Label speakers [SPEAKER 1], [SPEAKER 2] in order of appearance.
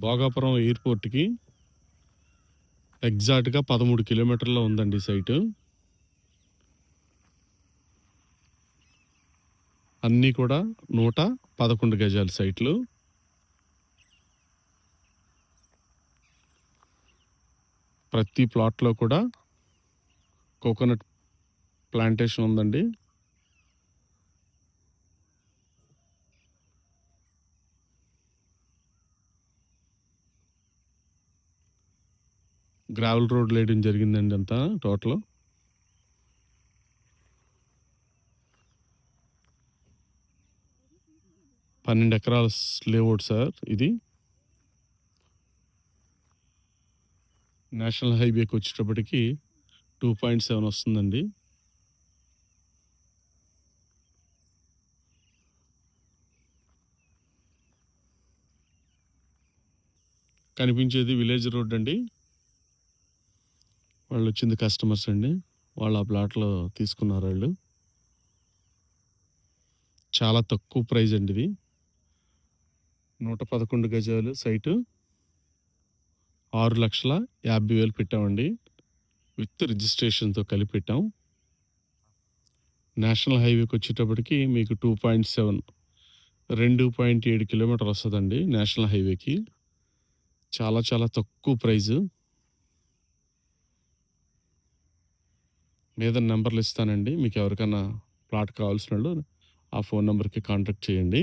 [SPEAKER 1] భోగాపురం ఎయిర్‌పోర్ట్‌కి ఎగ్జాక్ట్‌గా 13 కిలోమీటర్‌లో ఉందండి సైటు. అన్నీ కూడా 111 గజాల సైట్లు. ప్రతి ప్లాట్‌లో కూడా కోకోనట్ ప్లాంటేషన్ ఉందండి. గ్రావెల్ రోడ్లు వేయడం జరిగిందండి అంతా టోటలు. పన్నెండు ఎకరాల లేఅవుట్ సార్ ఇది. నేషనల్ హైవేకి వచ్చేటప్పటికి 2.7 వస్తుందండి. కనిపించేది విలేజ్ రోడ్ అండి. వాళ్ళు వచ్చింది కస్టమర్స్ అండి. వాళ్ళు ఆ ప్లాట్లో తీసుకున్నారు వాళ్ళు. చాలా తక్కువ ప్రైజ్ అండి ఇది. 111 గజాలు సైటు 6,50,000 పెట్టామండి. విత్ రిజిస్ట్రేషన్‌తో కలిపి పెట్టాం. నేషనల్ హైవేకి వచ్చేటప్పటికి మీకు 2.7 2.7 కిలోమీటర్లు వస్తదండి నేషనల్ హైవేకి. చాలా చాలా తక్కువ ప్రైజు. మీద నంబర్లు ఇస్తానండి. మీకు ఎవరికన్నా ప్లాట్ కావాల్సినోళ్ళు ఆ ఫోన్ నంబర్‌కి కాంటాక్ట్ చేయండి.